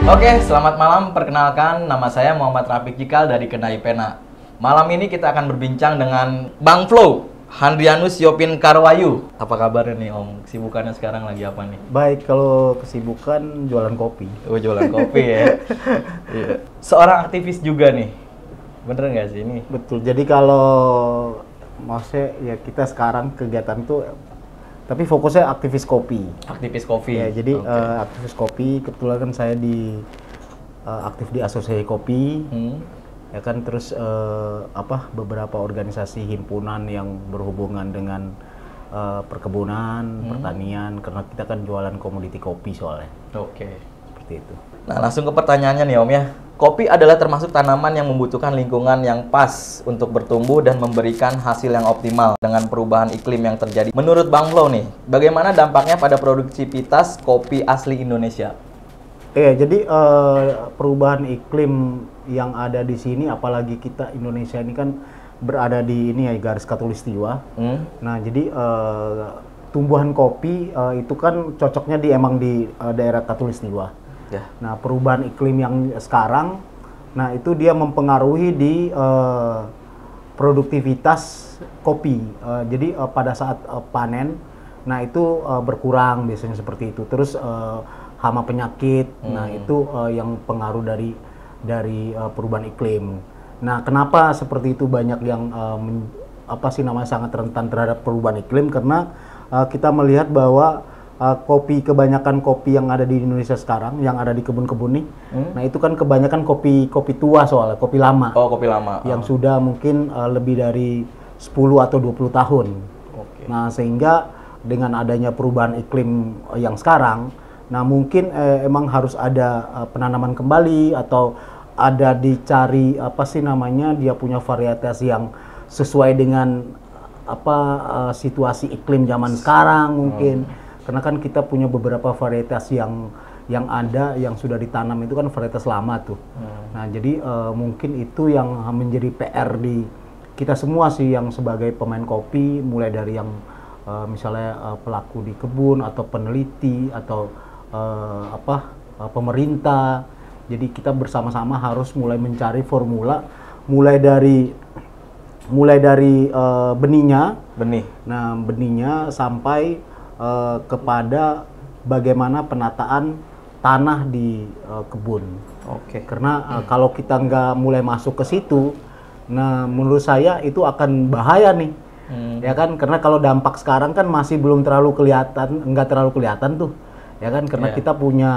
Oke, selamat malam. Perkenalkan, nama saya Muhammad Rafiq Jikal dari Kedai Pena. Malam ini kita akan berbincang dengan Bang Flow, Handrianus Yopin Karwayu. Apa kabarnya nih Om? Kesibukannya sekarang lagi apa nih? Baik, kalau kesibukan jualan kopi. Oh, jualan kopi ya? Iya. Seorang aktivis juga nih. Bener nggak sih ini? Betul, jadi kalau maksudnya ya kita sekarang kegiatan itu, tapi fokusnya aktivis kopi. Aktivis kopi? Ya, jadi okay. aktivis kopi, kebetulan kan saya aktif di asosiasi kopi. Ya kan, terus beberapa organisasi himpunan yang berhubungan dengan perkebunan, pertanian, karena kita kan jualan komoditi kopi soalnya. Oke. Seperti itu. Nah, langsung ke pertanyaannya nih Om ya. Kopi adalah termasuk tanaman yang membutuhkan lingkungan yang pas untuk bertumbuh dan memberikan hasil yang optimal dengan perubahan iklim yang terjadi. Menurut Bang Flow nih, bagaimana dampaknya pada produktivitas kopi asli Indonesia? Jadi perubahan iklim yang ada di sini, apalagi kita Indonesia ini kan berada di ini ya, garis khatulistiwa. Nah, jadi tumbuhan kopi itu kan cocoknya emang di daerah khatulistiwa. Ya. Nah, perubahan iklim yang sekarang, nah itu dia mempengaruhi di produktivitas kopi. Jadi pada saat panen, nah itu berkurang biasanya seperti itu. Terus hama penyakit, nah itu yang pengaruh dari perubahan iklim. Nah, kenapa seperti itu banyak yang sangat rentan terhadap perubahan iklim? Karena kita melihat bahwa kebanyakan kopi yang ada di Indonesia sekarang, yang ada di kebun-kebun nih, nah itu kan kebanyakan kopi tua soalnya, kopi lama. Oh, kopi lama. Yang sudah mungkin lebih dari 10 atau 20 tahun. Okay. Nah, sehingga dengan adanya perubahan iklim yang sekarang, nah mungkin emang harus ada penanaman kembali atau ada dicari dia punya varietas yang sesuai dengan situasi iklim zaman sekarang mungkin. Karena kan kita punya beberapa varietas yang ada yang sudah ditanam itu kan varietas lama tuh. Nah, jadi mungkin itu yang menjadi PR di kita semua sih yang sebagai pemain kopi, mulai dari yang misalnya pelaku di kebun atau peneliti atau pemerintah. Jadi kita bersama-sama harus mulai mencari formula, mulai dari benihnya. Nah, benihnya sampai kepada bagaimana penataan tanah di kebun. Oke. Karena kalau kita nggak mulai masuk ke situ, nah menurut saya itu akan bahaya nih. Ya kan, karena kalau dampak sekarang kan masih belum terlalu kelihatan, nggak terlalu kelihatan tuh. Ya kan, karena kita punya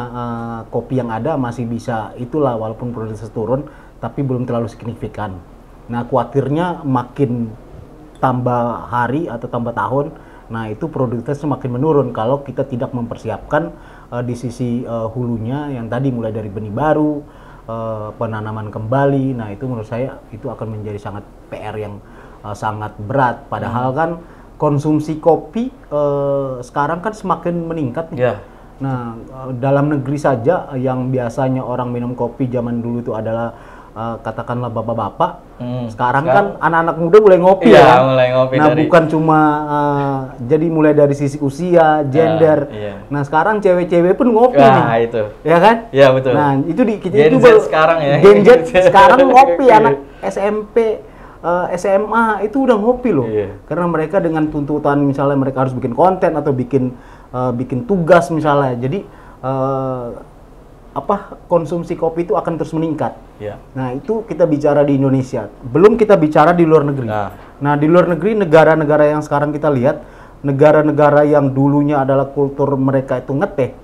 kopi yang ada masih bisa itulah, walaupun produktivitas turun, tapi belum terlalu signifikan. Nah, khawatirnya makin tambah hari atau tambah tahun, nah itu produktivitas semakin menurun kalau kita tidak mempersiapkan di sisi hulunya yang tadi mulai dari benih baru, penanaman kembali. Nah, itu menurut saya itu akan menjadi sangat PR yang sangat berat. Padahal kan konsumsi kopi sekarang kan semakin meningkat nih. Yeah. Nah, dalam negeri saja yang biasanya orang minum kopi zaman dulu itu adalah katakanlah bapak-bapak, sekarang kan anak-anak muda mulai ngopi ya. Mulai ngopi. Nah, bukan cuma jadi mulai dari sisi usia, gender. Nah, sekarang cewek-cewek pun ngopi nih. Itu. Ya kan? Iya, betul. Nah, itu Gen Z sekarang ya. Gen Z sekarang ngopi, anak SMP, SMA itu udah ngopi loh. Karena mereka dengan tuntutan misalnya mereka harus bikin konten atau bikin tugas misalnya. Jadi konsumsi kopi itu akan terus meningkat. Nah, itu kita bicara di Indonesia. Belum kita bicara di luar negeri. Nah, di luar negeri, negara-negara yang sekarang kita lihat, negara-negara yang dulunya adalah kultur mereka itu ngeteh,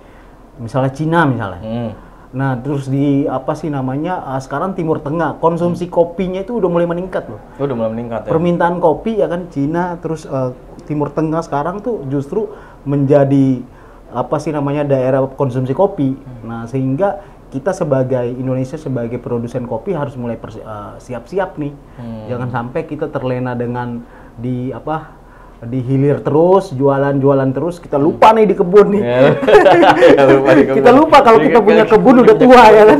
misalnya Cina misalnya. Nah, terus sekarang Timur Tengah, konsumsi kopinya itu udah mulai meningkat loh. Udah mulai meningkat ya. Permintaan kopi ya kan, Cina, terus Timur Tengah sekarang tuh justru menjadi daerah konsumsi kopi. Nah, sehingga kita sebagai Indonesia sebagai produsen kopi harus mulai siap-siap nih. Jangan sampai kita terlena dengan di hilir terus, jualan terus, kita lupa nih di kebun nih. Kita lupa kalau kita punya kebun udah tua ya kan.